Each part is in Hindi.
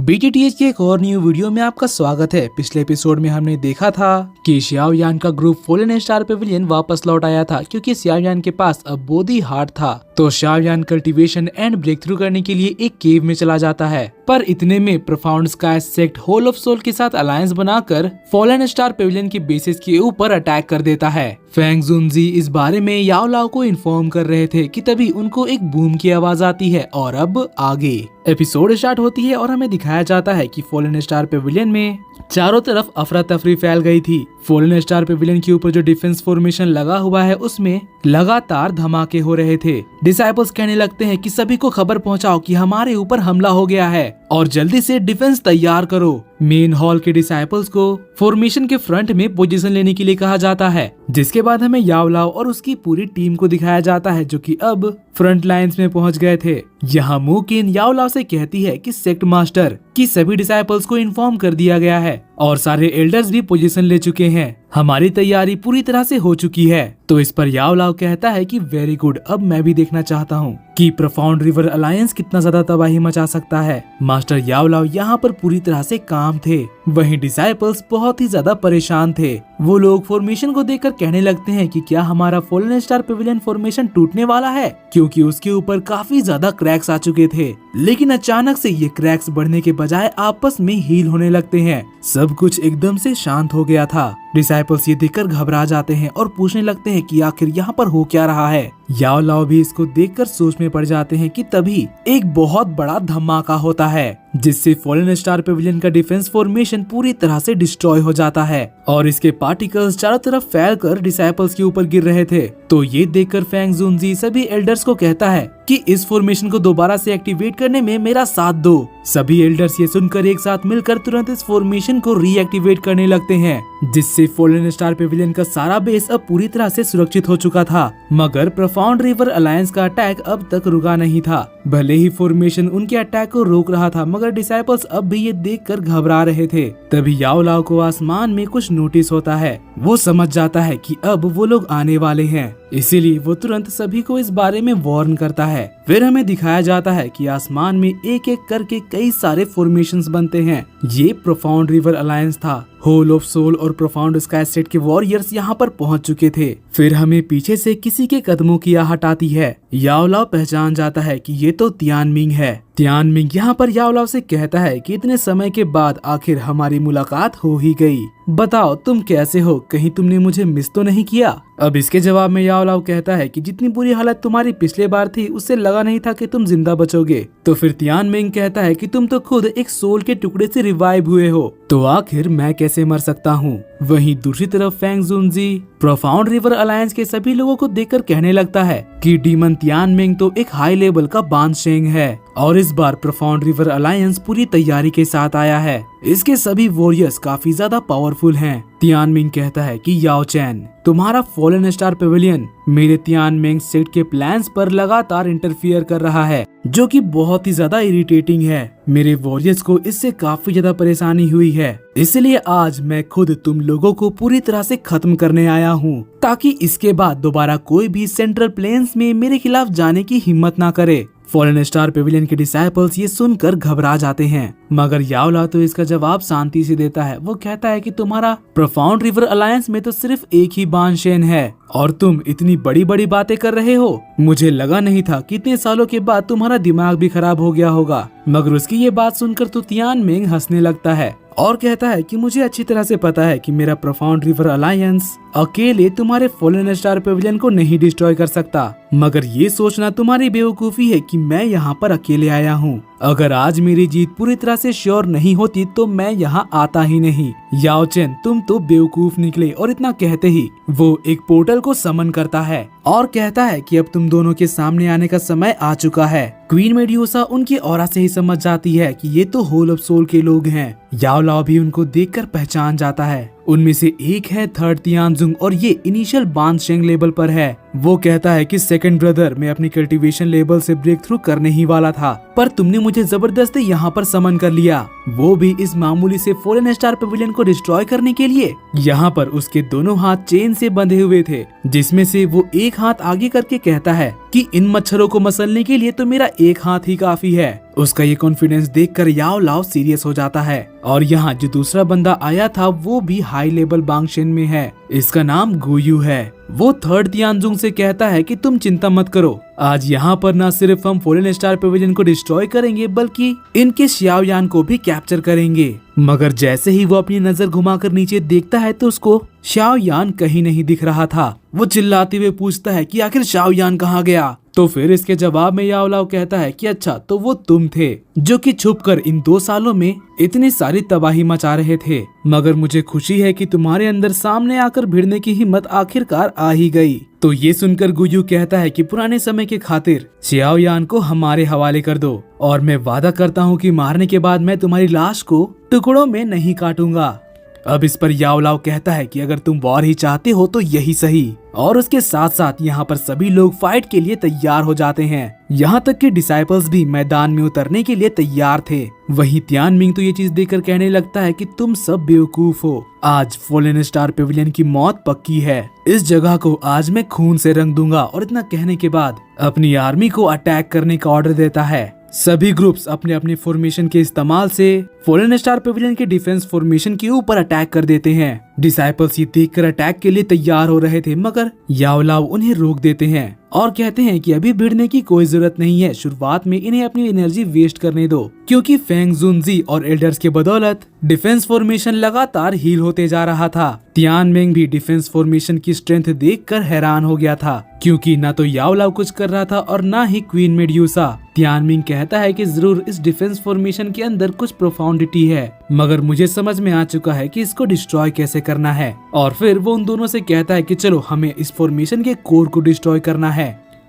BTTH की एक और न्यू वीडियो में आपका स्वागत है। पिछले एपिसोड में हमने देखा था कि xiao yan का ग्रुप फॉलन स्टार पेविलियन वापस लौट आया था क्योंकि xiao yan के पास अब बोधी हार्ट था। तो xiao yan cultivation and breakthrough करने के लिए एक केव में चला जाता है, पर इतने में profound sky sect hall of soul के साथ अलायंस बनाकर फॉलन स्टार पेविलियन के बेसिस के ऊपर अटैक कर देता है। फेंग जुनजी इस बारे में याओ लाओ को इन्फॉर्म कर रहे थे कि तभी उनको एक बूम की आवाज आती है और अब आगे एपिसोड स्टार्ट होती है और हमें दिखाया जाता है कि फॉलन स्टार पेविलियन में चारों तरफ अफरा तफरी फैल गई थी। फॉलन स्टार पेविलियन के ऊपर जो डिफेंस फॉर्मेशन लगा हुआ है उसमें लगातार धमाके हो रहे थे। डिसाइपल्स कहने लगते हैं कि सभी को खबर पहुंचाओ कि हमारे ऊपर हमला हो गया है और जल्दी से डिफेंस तैयार करो। मेन हॉल के डिसाइपल्स को फॉर्मेशन के फ्रंट में पोजीशन लेने के लिए कहा जाता है, जिसके बाद हमें याओ लाओ और उसकी पूरी टीम को दिखाया जाता है जो कि अब फ्रंट लाइंस में पहुंच गए थे। यहाँ मुकिन याओ लाओ से कहती है कि सेक्ट मास्टर की सभी डिसाइपल्स को इन्फॉर्म कर दिया गया है और सारे एल्डर्स भी पोजीशन ले चुके हैं, हमारी तैयारी पूरी तरह से हो चुकी है। तो इस पर याओ लाओ कहता है कि वेरी गुड, अब मैं भी देखना चाहता हूँ कि प्रोफाउंड रिवर अलायंस कितना ज्यादा तबाही मचा सकता है। मास्टर याओ लाओ यहाँ पर पूरी तरह से काम थे, वहीं डिसाइपल्स बहुत ही ज्यादा परेशान थे। वो लोग फॉर्मेशन को देखकर कहने लगते हैं कि क्या हमारा फॉलन स्टार पेविलियन फॉर्मेशन टूटने वाला है, क्योंकि उसके ऊपर काफी ज्यादा क्रैक्स आ चुके थे। लेकिन अचानक से ये क्रैक्स बढ़ने के बजाय आपस में हील होने लगते हैं। सब कुछ एकदम से शांत हो गया था। डिसाइपल्स ये देखकर घबरा जाते हैं और पूछने लगते हैं कि आखिर यहाँ पर हो क्या रहा है। याओ लाओ भी इसको देखकर सोच में पड़ जाते हैं कि तभी एक बहुत बड़ा धमाका होता है, जिससे फॉलन स्टार पेविलियन का डिफेंस फॉर्मेशन पूरी तरह से डिस्ट्रॉय हो जाता है और इसके पार्टिकल्स चारों तरफ फैलकर डिसाइपल्स के ऊपर गिर रहे थे। तो ये देखकर फेंग जुनजी सभी एल्डर्स को कहता है कि इस फॉर्मेशन को दोबारा से एक्टिवेट करने में मेरा साथ दो। सभी एल्डर्स ये सुनकर एक साथ मिलकर तुरंत इस फॉर्मेशन को रीएक्टिवेट करने लगते हैं, जिससे फॉलन स्टार पेविलियन का सारा बेस अब पूरी तरह से सुरक्षित हो चुका था। मगर प्रोफाउंड रिवर अलायंस का अटैक अब तक रुका नहीं था। भले ही फॉर्मेशन उनके अटैक को रोक रहा था, मगर डिसाइपल्स अब भी ये देखकर घबरा रहे थे। तभी याओ लाओ को आसमान में कुछ नोटिस होता है। वो समझ जाता है कि अब वो लोग आने वाले हैं, इसीलिए वो तुरंत सभी को इस बारे में वार्न करता है। फिर हमें दिखाया जाता है कि आसमान में एक एक करके कई सारे फॉर्मेशंस बनते हैं। ये प्रोफाउंड रिवर अलायंस था। होल ऑफ सोल और प्रोफाउंड स्काई सेट के वॉरियर्स यहाँ पर पहुँच चुके थे। फिर हमें पीछे से किसी के कदमों की आहट आती है। याओ लाओ पहचान जाता है कि ये तो तियानमिंग है। तियानमिंग यहाँ पर याओ लाओ से कहता है कि इतने समय के बाद आखिर हमारी मुलाकात हो ही गई। बताओ तुम कैसे हो, कहीं तुमने मुझे मिस तो नहीं किया। अब इसके जवाब में याओ लाओ कहता है कि जितनी बुरी हालत तुम्हारी पिछले बार थी उससे लगा नहीं था कि तुम जिंदा बचोगे। तो फिर तियानमिंग कहता है कि तुम तो खुद एक सोल के टुकड़े से रिवाइव हुए हो, तो आखिर मैं कैसे मर सकता हूँ। वहीं दूसरी तरफ फेंग जुनजी प्रोफाउंड रिवर अलायंस के सभी लोगों को देखकर कहने लगता है कि डीमन तियानमिंग तो एक हाई लेवल का बानशेंग है और इस बार प्रोफाउंड रिवर अलायंस पूरी तैयारी के साथ आया है। इसके सभी वॉरियर्स काफी ज्यादा पावरफुल हैं। तियानमिंग कहता है कि याओ चैन, तुम्हारा फॉलन स्टार पेविलियन मेरे तियानमिंग सेक्ट के प्लान्स पर लगातार इंटरफियर कर रहा है, जो कि बहुत ही ज्यादा इरिटेटिंग है। मेरे वॉरियर्स को इससे काफी ज्यादा परेशानी हुई है, इसलिए आज मैं खुद तुम लोगों को पूरी तरह से खत्म करने आया हूँ, ताकि इसके बाद दोबारा कोई भी सेंट्रल प्लेन्स में मेरे खिलाफ जाने की हिम्मत ना करे। फॉलन स्टार पेविलियन के डिसाइपल्स ये सुनकर घबरा जाते हैं, मगर याओ लाओ तो इसका जवाब शांति से देता है। वो कहता है कि तुम्हारा प्रोफाउंड रिवर अलायंस में तो सिर्फ एक ही बानशेन है और तुम इतनी बड़ी बड़ी बातें कर रहे हो। मुझे लगा नहीं था कि इतने सालों के बाद तुम्हारा दिमाग भी खराब हो गया होगा। मगर उसकी ये बात सुनकर तो तियानमिंग हंसने लगता है और कहता है कि मुझे अच्छी तरह से पता है कि मेरा प्रोफाउंड रिवर अलायंस अकेले तुम्हारे फॉलन स्टार पेविलियन को नहीं डिस्ट्रॉय कर सकता, मगर ये सोचना तुम्हारी बेवकूफी है कि मैं यहाँ पर अकेले आया हूँ। अगर आज मेरी जीत पूरी तरह से श्योर नहीं होती तो मैं यहाँ आता ही नहीं। याओ चेन, तुम तो बेवकूफ निकले। और इतना कहते ही वो एक पोर्टल को समन करता है और कहता है कि अब तुम दोनों के सामने आने का समय आ चुका है। क्वीन मेड्यूसा उनकी ऑरा से ही समझ जाती है कि ये तो होल ऑफ सोल के लोग हैं। याओ लाओ भी उनको देखकर पहचान जाता है। उनमें से एक है थर्ड तियानजुंग और ये इनिशियल बानशेंग लेवल पर है। वो कहता है कि सेकंड ब्रदर, मैं अपनी कल्टीवेशन लेवल से ब्रेक थ्रू करने ही वाला था, पर तुमने मुझे जबरदस्ती यहाँ पर समन कर लिया। वो भी इस मामूली से फॉरेन स्टार पेविलियन को डिस्ट्रॉय करने के लिए। यहाँ पर उसके दोनों हाथ चेन से बंधे हुए थे, जिसमें से वो एक हाथ आगे करके कहता है कि इन मच्छरों को मसलने के लिए तो मेरा एक हाथ ही काफी है। उसका ये कॉन्फिडेंस देखकर याओ लाओ सीरियस हो जाता है। और यहाँ जो दूसरा बंदा आया था वो भी हाई लेवल बांगशेन में है, इसका नाम गुयू है। वो थर्ड तियानजुंग से कहता है कि तुम चिंता मत करो, आज यहाँ पर न सिर्फ हम फॉरेन स्टार पेविलियन को डिस्ट्रॉय करेंगे बल्कि इनके शियाओयान को भी कैप्चर करेंगे। मगर जैसे ही वो अपनी नजर घुमाकर नीचे देखता है तो उसको शाओयान कहीं नहीं दिख रहा था। वो चिल्लाते हुए पूछता है कि आखिर शाओयान कहाँ गया। तो फिर इसके जवाब में याओ लाओ कहता है कि अच्छा तो वो तुम थे जो कि छुपकर इन 2 सालों में इतनी सारी तबाही मचा रहे थे, मगर मुझे खुशी है कि तुम्हारे अंदर सामने आकर भिड़ने की हिम्मत आखिरकार आ ही गई। तो ये सुनकर गुयू कहता है कि पुराने समय के खातिर शियाओयान को हमारे हवाले कर दो और मैं वादा करता हूँ कि मारने के बाद मैं तुम्हारी लाश को टुकड़ों में नहीं काटूंगा। अब इस पर याओ लाओ कहता है कि अगर तुम वॉर ही चाहते हो तो यही सही, और उसके साथ साथ यहाँ पर सभी लोग फाइट के लिए तैयार हो जाते हैं। यहाँ तक कि डिसाइपल्स भी मैदान में उतरने के लिए तैयार थे। वहीं तियानमिंग तो ये चीज देखकर कहने लगता है कि तुम सब बेवकूफ हो, आज फॉरेन स्टार पेविलियन की मौत पक्की है, इस जगह को आज मैं खून से रंग दूंगा। और इतना कहने के बाद अपनी आर्मी को अटैक करने का ऑर्डर देता है। सभी ग्रुप्स अपने अपने फॉर्मेशन के इस्तेमाल से फॉरेन स्टार पेविलियन के डिफेंस फॉर्मेशन के ऊपर अटैक कर देते हैं। डिसाइपल्स ये देखकर अटैक के लिए तैयार हो रहे थे, मगर याओ लाओ उन्हें रोक देते हैं और कहते हैं कि अभी भिड़ने की कोई जरूरत नहीं है, शुरुआत में इन्हें अपनी एनर्जी वेस्ट करने दो, क्योंकि फेंग जुनजी और एल्डर्स के बदौलत डिफेंस फॉर्मेशन लगातार हील होते जा रहा था। तियानमिंग भी डिफेंस फॉर्मेशन की स्ट्रेंथ देखकर हैरान हो गया था, क्योंकि न तो याओ लाओ कुछ कर रहा था और न ही क्वीन मेड्यूसा। तियानमिंग कहता है कि जरूर इस डिफेंस फॉर्मेशन के अंदर कुछ प्रोफाउंडिटी है, मगर मुझे समझ में आ चुका है कि इसको डिस्ट्रॉय कैसे करना है। और फिर वो उन दोनों से कहता है कि चलो हमें इस फॉर्मेशन के कोर को डिस्ट्रॉय करना है।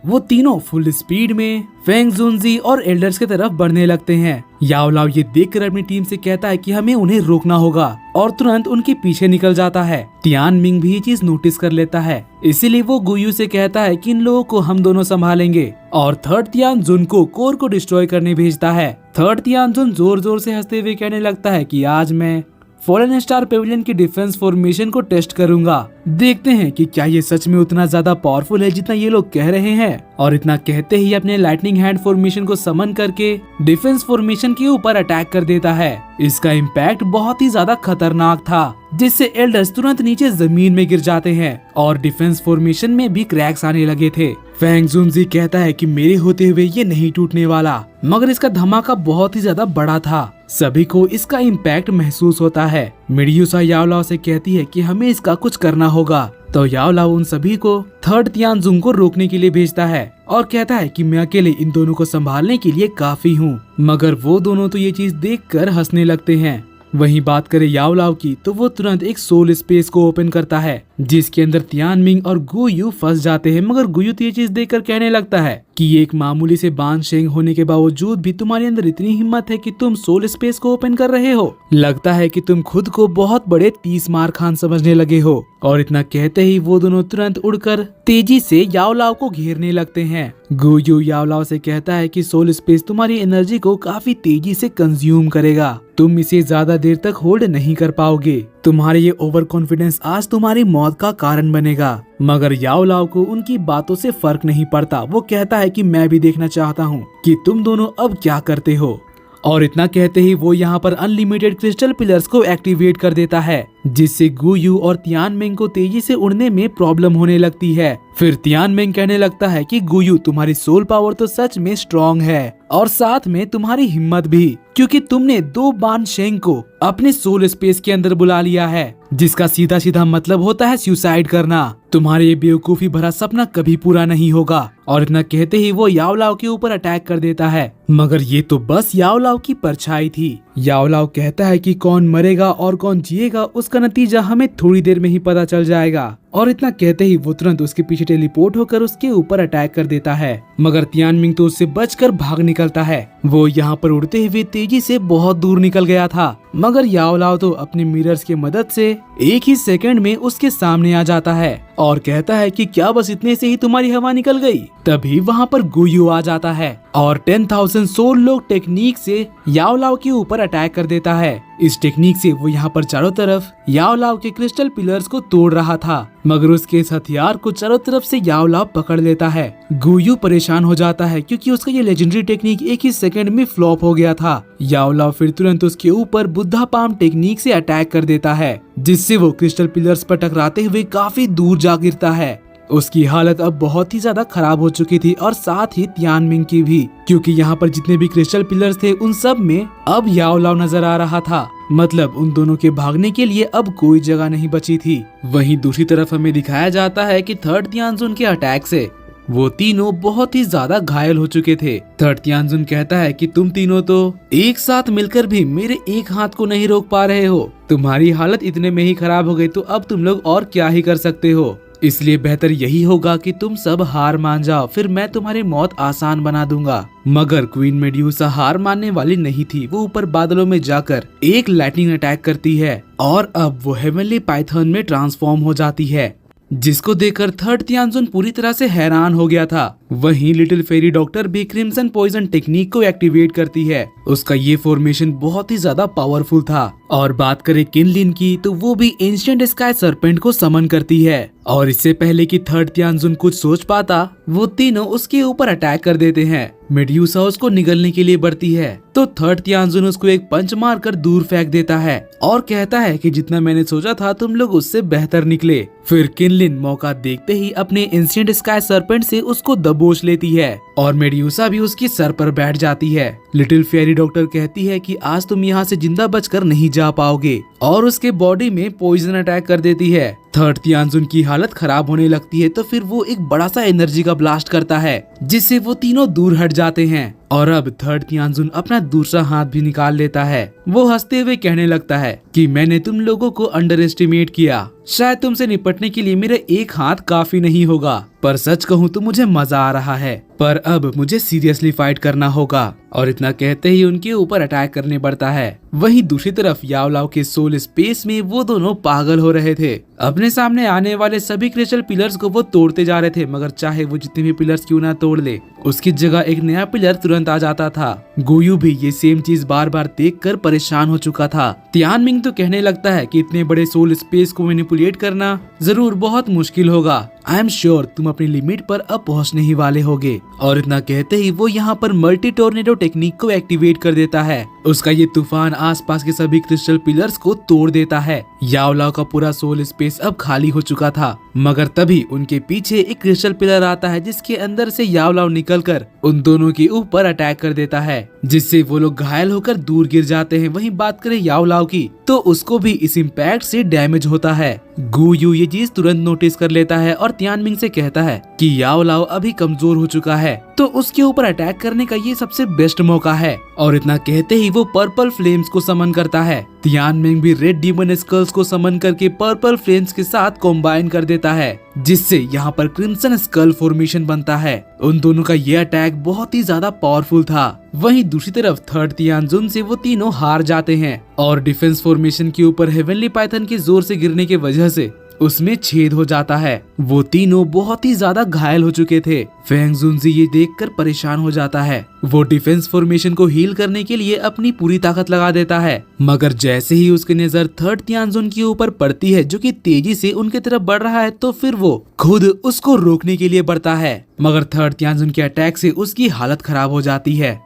वो तीनों फुल स्पीड में फेंग जुनजी और एल्डर्स की तरफ बढ़ने लगते हैं। याओ लाओ ये देखकर अपनी टीम से कहता है कि हमें उन्हें रोकना होगा और तुरंत उनके पीछे निकल जाता है। तियानमिंग भी ये चीज नोटिस कर लेता है, इसीलिए वो गुयू से कहता है कि इन लोगों को हम दोनों संभालेंगे और थर्ड तियानजुन को कोर को डिस्ट्रॉय करने भेजता है। थर्ड तियानजुन जोर जोर से हंसते हुए कहने लगता है कि आज मैं फॉरेन स्टार पेविलियन की डिफेंस फॉर्मेशन को टेस्ट करूंगा, देखते हैं कि क्या ये सच में उतना ज्यादा पावरफुल है जितना ये लोग कह रहे हैं। और इतना कहते ही अपने लाइटनिंग हैंड फॉर्मेशन को समन करके डिफेंस फॉर्मेशन के ऊपर अटैक कर देता है। इसका इम्पैक्ट बहुत ही ज्यादा खतरनाक था, जिससे एल्डर्स तुरंत नीचे जमीन में गिर जाते हैं और डिफेंस फॉर्मेशन में भी क्रैक्स आने लगे थे। फेंग जुनजी कहता है कि मेरे होते हुए ये नहीं टूटने वाला, मगर इसका धमाका बहुत ही ज्यादा बड़ा था, सभी को इसका इम्पैक्ट महसूस होता है। मेड्यूसा याओ लाओ से कहती है कि हमें इसका कुछ करना होगा, तो याओ लाओ उन सभी को थर्ड तियानजुन को रोकने के लिए भेजता है और कहता है कि मैं अकेले इन दोनों को संभालने के लिए काफी हूँ। मगर वो दोनों तो ये चीज देखकर हंसने लगते हैं। वहीं बात करें याओ लाओ की, तो वो तुरंत एक सोल स्पेस को ओपन करता है, जिसके अंदर तियानमिंग और गुयू फंस जाते हैं। मगर गुयू तो ये चीज देखकर कहने लगता है कि ये एक मामूली से बानशेंग होने के बावजूद भी तुम्हारे अंदर इतनी हिम्मत है कि तुम सोल स्पेस को ओपन कर रहे हो, लगता है कि तुम खुद को बहुत बड़े 30 मार खान समझने लगे हो। और इतना कहते ही वो दोनों तुरंत उड़कर तेजी से याओ लाओ को घेरने लगते हैं। गुयू याओ लाओ से कहता है कि सोल स्पेस तुम्हारी एनर्जी को काफी तेजी से कंज्यूम करेगा, तुम इसे ज्यादा देर तक होल्ड नहीं कर पाओगे, तुम्हारे ये ओवर कॉन्फिडेंस आज तुम्हारी मौत का कारण बनेगा। मगर याओ लाओ को उनकी बातों से फर्क नहीं पड़ता, वो कहता है कि मैं भी देखना चाहता हूँ कि तुम दोनों अब क्या करते हो। और इतना कहते ही वो यहाँ पर अनलिमिटेड क्रिस्टल पिलर्स को एक्टिवेट कर देता है, जिससे गुयू और तियानमिंग को तेजी से उड़ने में प्रॉब्लम होने लगती है। फिर तियानमिंग कहने लगता है कि गुयू तुम्हारी सोल पावर तो सच में स्ट्रॉन्ग है और साथ में तुम्हारी हिम्मत भी, क्योंकि तुमने 2 बानशेंग को अपने सोल स्पेस के अंदर बुला लिया है, जिसका सीधा सीधा मतलब होता है सुसाइड करना। तुम्हारे ये बेवकूफी भरा सपना कभी पूरा नहीं होगा। और इतना कहते ही वो याओ लाओ के ऊपर अटैक कर देता है, मगर ये तो बस याओ लाओ की परछाई थी। याओ लाओ कहता है कि कौन मरेगा और कौन जिएगा उसका नतीजा हमें थोड़ी देर में ही पता चल जाएगा। और इतना कहते ही वो तुरंत उसके पीछे टेलीपोर्ट होकर उसके ऊपर अटैक कर देता है, मगर तियानमिंग तो उससे बचकर भाग निकलता है। वो यहाँ पर उड़ते हुए तेजी से बहुत दूर निकल गया था, मगर याओ लाओ तो अपने मिरर्स की मदद से एक ही सेकंड में उसके सामने आ जाता है और कहता है कि क्या बस इतने से ही तुम्हारी हवा निकल गई। तभी वहाँ पर गुयू आ जाता है और 10,000 सोल लोग टेक्निक से याओ लाओ के ऊपर अटैक कर देता है। इस टेक्निक से वो यहाँ पर चारों तरफ याओ लाओ के क्रिस्टल पिलर्स को तोड़ रहा था, मगर उसके इस हथियार को चारों तरफ से याओ लाओ पकड़ लेता है। गुयू परेशान हो जाता है क्योंकि उसका ये लेजेंडरी टेक्निक एक ही सेकंड में फ्लॉप हो गया था। याओ लाओ फिर तुरंत उसके ऊपर बुद्धा पाम टेक्निक से अटैक कर देता है, जिससे वो क्रिस्टल पिलर्स पर टकराते हुए काफी दूर जा गिरता है। उसकी हालत अब बहुत ही ज्यादा खराब हो चुकी थी और साथ ही तियानमिंग की भी, क्योंकि यहाँ पर जितने भी क्रिस्टल पिलर्स थे उन सब में अब याओ लाओ नजर आ रहा था। मतलब उन दोनों के भागने के लिए अब कोई जगह नहीं बची थी। वहीं दूसरी तरफ हमें दिखाया जाता है कि थर्ड तियानजुन के अटैक से वो तीनों बहुत ही ज्यादा घायल हो चुके थे। थर्ड तियानजुन कहता है कि तुम तीनों तो एक साथ मिलकर भी मेरे एक हाथ को नहीं रोक पा रहे हो। तुम्हारी हालत इतने में ही खराब हो गई तो अब तुम लोग और क्या ही कर सकते हो। इसलिए बेहतर यही होगा कि तुम सब हार मान जाओ, फिर मैं तुम्हारी मौत आसान बना दूंगा। मगर क्वीन मेड्यूसा हार मानने वाली नहीं थी। वो ऊपर बादलों में जाकर एक लाइटनिंग अटैक करती है और अब वो हेवनली पाइथन में ट्रांसफॉर्म हो जाती है, जिसको देखकर थर्ड तियानजुन पूरी तरह से हैरान हो गया था। वहीं लिटिल फेरी डॉक्टर भी क्रिम्सन पॉइजन टेक्निक को एक्टिवेट करती है। उसका ये फॉर्मेशन बहुत ही ज्यादा पावरफुल था। और बात करें किनलिन की तो वो भी एंशिएंट स्काई सरपेंट को समन करती है, और इससे पहले कि थर्ड तियानजुन कुछ सोच पाता वो तीनों उसके ऊपर अटैक कर देते हैं। मेड्यूसा उसको निगलने के लिए बढ़ती है तो थर्ड तियानजुन उसको एक पंच मारकर दूर फेंक देता है और कहता है कि जितना मैंने सोचा था तुम लोग उससे बेहतर निकले। फिर किनलिन मौका देखते ही अपने एंशिएंट स्काई सरपेंट से उसको दबोच लेती है और मेड्यूसा भी उसकी सर पर बैठ जाती है। लिटिल फेरी डॉक्टर कहती है कि आज तुम यहाँ से जिंदा बचकर नहीं जा पाओगे और उसके बॉडी में पॉइजन अटैक कर देती है। थर्ड तियानजुन की हालत खराब होने लगती है तो फिर वो एक बड़ा सा एनर्जी का ब्लास्ट करता है, जिससे वो तीनों दूर हट जाते हैं। और अब थर्ड तियानजुन अपना दूसरा हाथ भी निकाल लेता है। वो हंसते हुए कहने लगता है कि मैंने तुम लोगों को अंडर एस्टिमेट किया, शायद तुमसे निपटने के लिए मेरा एक हाथ काफी नहीं होगा, पर सच कहूँ तो मुझे मजा आ रहा है, पर अब मुझे सीरियसली फाइट करना होगा। और इतना कहते ही उनके ऊपर अटैक करने पड़ता है। वहीं दूसरी तरफ याओ लाओ के सोल स्पेस में वो दोनों पागल हो रहे थे। अपने सामने आने वाले सभी क्रिस्टल पिलर्स को वो तोड़ते जा रहे थे, मगर चाहे वो जितने भी पिलर्स क्यों ना तोड़ ले, उसकी जगह एक नया पिलर तुरंत आ जाता था। गुयू भी ये सेम चीज बार बार देखकर परेशान हो चुका था। तियानमिंग तो कहने लगता है कि इतने बड़े सोल स्पेस को मैनिपुलेट करना जरूर बहुत मुश्किल होगा। आई एम श्योर तुम अपनी लिमिट पर अब पहुंचने ही वाले होगे। और इतना कहते ही वो यहाँ पर मल्टी टोर्नेडो टेक्निक को एक्टिवेट कर देता है। उसका ये तूफान आसपास के सभी क्रिस्टल पिलर्स को तोड़ देता है। याओ लाओ का पूरा सोल स्पेस अब खाली हो चुका था, मगर तभी उनके पीछे एक क्रिस्टल पिलर आता है, जिसके अंदर से याओ लाओ निकलकर उन दोनों के ऊपर अटैक कर देता है, जिससे वो लोग घायल होकर दूर गिर जाते हैं। वहीं बात करें याओ लाओ की तो उसको भी इस इम्पैक्ट से डैमेज होता है। गुयू ये चीज तुरंत नोटिस कर लेता है और तियानमिंग से कहता है कि याओ लाओ अभी कमजोर हो चुका है, तो उसके ऊपर अटैक करने का ये सबसे बेस्ट मौका है। और इतना कहते ही वो पर्पल फ्लेम्स को समन करता है। तियानमिंग भी रेड डीमन स्कल्स को समन करके पर्पल फ्लेम्स के साथ कॉम्बाइन कर देता है, जिससे यहाँ पर क्रिम्सन स्कल फॉर्मेशन बनता है। उन दोनों का ये अटैक बहुत ही ज्यादा पावरफुल था। वहीं दूसरी तरफ थर्ड तियानजुन से वो तीनों हार जाते हैं और डिफेंस फॉर्मेशन के ऊपर हेवनली पाइथन के जोर से गिरने की वजह से उसमें छेद हो जाता है। वो तीनों बहुत ही ज्यादा घायल हो चुके थे। फेंग जुनजी ये देखकर परेशान हो जाता है। वो डिफेंस फॉर्मेशन को हील करने के लिए अपनी पूरी ताकत लगा देता है, मगर जैसे ही उसकी नजर थर्ड तियानजुन के ऊपर पड़ती है जो कि तेजी से उनके तरफ बढ़ रहा है, तो फिर वो खुद उसको रोकने के लिए बढ़ता है, मगर थर्ड तियानजुन के अटैक से उसकी हालत खराब हो जाती है,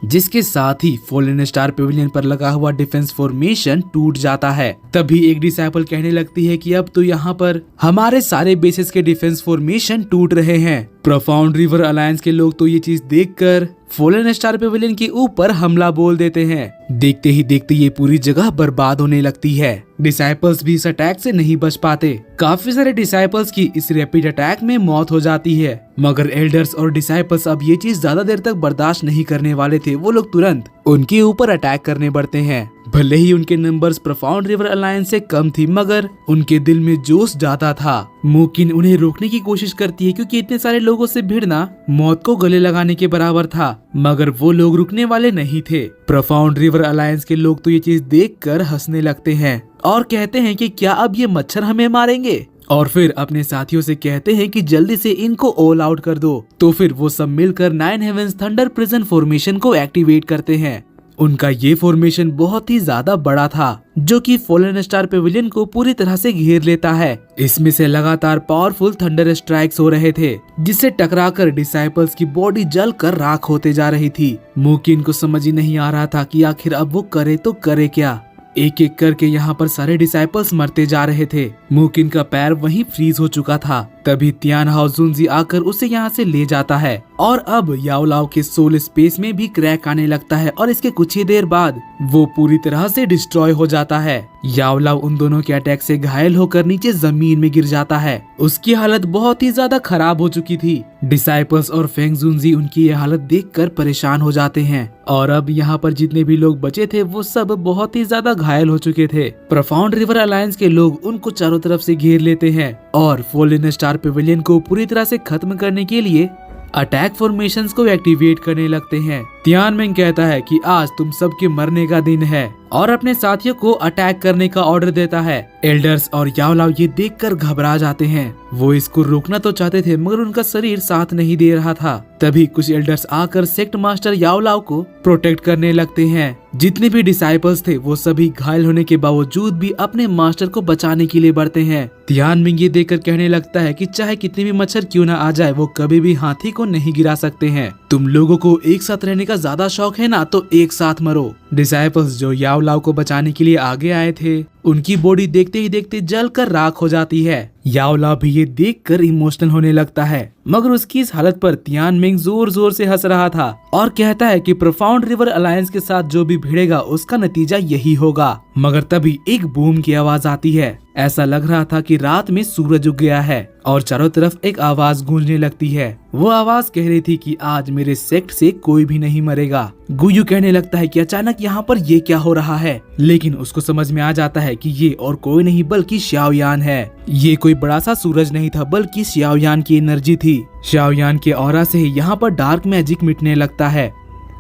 जिसके साथ ही फॉलन स्टार पेविलियन पर लगा हुआ डिफेंस फॉर्मेशन टूट जाता है। तभी एक डिसाइपल कहने लगती है कि अब तो यहाँ पर हमारे सारे बेसिस के डिफेंस फॉर्मेशन टूट रहे हैं। प्रोफाउंड रिवर अलायंस के लोग तो ये चीज देखकर फॉलन स्टार पेविलियन के ऊपर हमला बोल देते हैं। देखते ही देखते ये पूरी जगह बर्बाद होने लगती है। डिसाइपल्स भी इस अटैक से नहीं बच पाते। काफी सारे डिसाइपल्स की इस रैपिड अटैक में मौत हो जाती है, मगर एल्डर्स और डिसाइपल्स अब ये चीज ज्यादा देर तक बर्दाश्त नहीं करने वाले थे। वो लोग तुरंत उनके ऊपर अटैक करने बढ़ते हैं। भले ही उनके नंबर्स प्रोफाउंड रिवर अलायंस से कम थी, मगर उनके दिल में जोश ज्यादा था। मुकिन उन्हें रोकने की कोशिश करती है क्योंकि इतने सारे लोगों से भिड़ना मौत को गले लगाने के बराबर था, मगर वो लोग रुकने वाले नहीं थे। प्रोफाउंड रिवर अलायंस के लोग तो ये चीज देखकर हंसने लगते हैं और कहते हैं कि क्या अब ये मच्छर हमें मारेंगे, और फिर अपने साथियों से कहते हैं कि जल्दी से इनको ऑल आउट कर दो। तो फिर वो सब मिलकर 9 हेवेंस थंडर प्रिजन फॉर्मेशन को एक्टिवेट करते हैं। उनका ये फॉर्मेशन बहुत ही ज्यादा बड़ा था जो कि फॉलन स्टार पेविलियन को पूरी तरह से घेर लेता है। इसमें से लगातार पावरफुल थंडर स्ट्राइक्स हो रहे थे जिससे टकराकर डिसाइपल्स की बॉडी जलकर राख होते जा रही थी। मुकिन को समझ ही नहीं आ रहा था कि आखिर अब वो करे तो करे क्या। एक एक करके यहाँ पर सारे डिसाइपल्स मरते जा रहे थे। मुकिन का पैर वहीं फ्रीज हो चुका था। तभी तियान हाओजुंजी आकर उसे यहाँ से ले जाता है और अब याओलाओ के सोल स्पेस में भी क्रैक आने लगता है और इसके कुछ ही देर बाद वो पूरी तरह से डिस्ट्रॉय हो जाता है। याओलाओ उन दोनों के अटैक से घायल होकर नीचे जमीन में गिर जाता है। उसकी हालत बहुत ही ज्यादा खराब हो चुकी थी। डिसाइपल्स और फेंगजुंजी उनकी ये हालत देखकर परेशान हो जाते हैं और अब यहाँ पर जितने भी लोग बचे थे वो सब बहुत ही ज्यादा घायल हो चुके थे। प्रोफाउंड रिवर अलायंस के लोग उनको चारों तरफ से घेर लेते हैं और फॉलन स्टार पेविलियन को पूरी तरह से खत्म करने के लिए अटैक फॉर्मेशंस को एक्टिवेट करने लगते हैं। तियानमेंग कहता है कि आज तुम सबके मरने का दिन है और अपने साथियों को अटैक करने का ऑर्डर देता है। एल्डर्स और याओलाओ ये देखकर घबरा जाते हैं। वो इसको रोकना तो चाहते थे मगर उनका शरीर साथ नहीं दे रहा था। तभी कुछ एल्डर्स आकर सेक्ट मास्टर याओलाओ को प्रोटेक्ट करने लगते हैं। जितने भी डिसाइपल्स थे वो सभी घायल होने के बावजूद भी अपने मास्टर को बचाने के लिए बढ़ते हैं। तियानमेंग ये देखकर कहने लगता है कि चाहे कितने भी मच्छर क्यों ना आ जाए वो कभी भी हाथी को नहीं गिरा सकते हैं। तुम लोगों को एक साथ रहने का ज्यादा शौक है ना, तो एक साथ मरो। डिसाइपल्स जो याओलाओ को बचाने के लिए आगे आए थे उनकी बॉडी देखते ही देखते जलकर राख हो जाती है। याओलाओ भी ये देखकर इमोशनल होने लगता है, मगर उसकी इस हालत पर तियानमेंग जोर जोर से हंस रहा था और कहता है कि प्रोफाउंड रिवर अलायंस के साथ जो भी भिड़ेगा उसका नतीजा यही होगा। मगर तभी एक बूम की आवाज आती है। ऐसा लग रहा था कि रात में सूरज उग गया है और चारों तरफ एक आवाज गूंजने लगती है। वो आवाज कह रही थी कि आज मेरे सेक्ट से कोई भी नहीं मरेगा। गुयू कहने लगता है कि अचानक यहाँ पर ये क्या हो रहा है, लेकिन उसको समझ में आ जाता है कि ये और कोई नहीं बल्कि शाओयान है। ये कोई बड़ा सा सूरज नहीं था बल्कि शाओयान की एनर्जी थी। शाओयान के ऑरा से ही यहाँ पर डार्क मैजिक मिटने लगता है।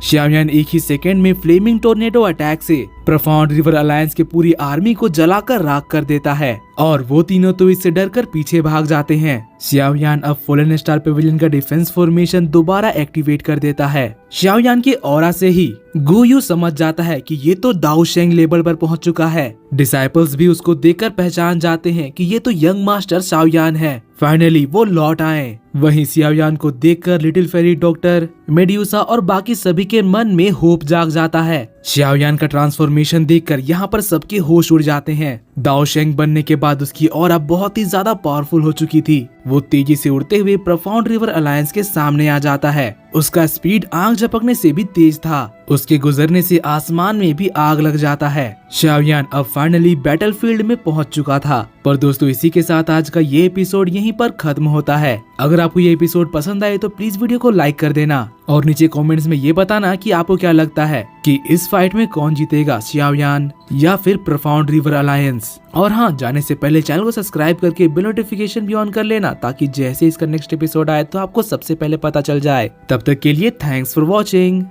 शाओयान एक ही सेकंड में फ्लेमिंग टोर्नेडो अटैक से प्रोफाउंड रिवर अलायंस की पूरी आर्मी को जलाकर राख कर देता है और वो तीनों तो इससे डरकर पीछे भाग जाते हैं। शाओयान अब फॉलन स्टार पेविलियन का डिफेंस फॉर्मेशन दोबारा एक्टिवेट कर देता है। शाओयान के ऑरा से ही गुयू समझ जाता है कि ये तो दाओ शेंग लेवल पर पहुंच चुका है। डिसाइपल्स भी उसको देखकर पहचान जाते हैं कि ये तो यंग मास्टर शाओयान है। फाइनली वो लौट आए। वहीं शाओयान को देखकर लिटिल फेरी डॉक्टर, मेड्यूसा और बाकी सभी के मन में होप जाग जाता है। शाओयान का ट्रांसफॉर्मेशन देखकर यहाँ पर सबके होश उड़ जाते हैं। दाओ शेंग बनने के बाद उसकी ऑरा बहुत ही ज्यादा पावरफुल हो चुकी थी। वो तेजी से उड़ते हुए प्रोफाउंड रिवर अलायंस के सामने आ जाता है। उसका स्पीड आग झपकने से भी तेज था। उसके गुजरने से आसमान में भी आग लग जाता है। शाओयान अब फाइनली बैटलफील्ड में पहुंच चुका था। पर दोस्तों इसी के साथ आज का ये एपिसोड यहीं पर खत्म होता है। अगर आपको ये एपिसोड पसंद आए तो प्लीज वीडियो को लाइक कर देना और नीचे कमेंट्स में ये बताना कि आपको क्या लगता है कि इस फाइट में कौन जीतेगा, शाओयान या फिर प्रोफाउंड रिवर अलायंस। और हाँ, जाने से पहले चैनल को सब्सक्राइब करके बेल नोटिफिकेशन भी ऑन कर लेना ताकि जैसे इसका नेक्स्ट एपिसोड आए तो आपको सबसे पहले पता चल जाए। तब तक के लिए थैंक्स फॉर वॉचिंग।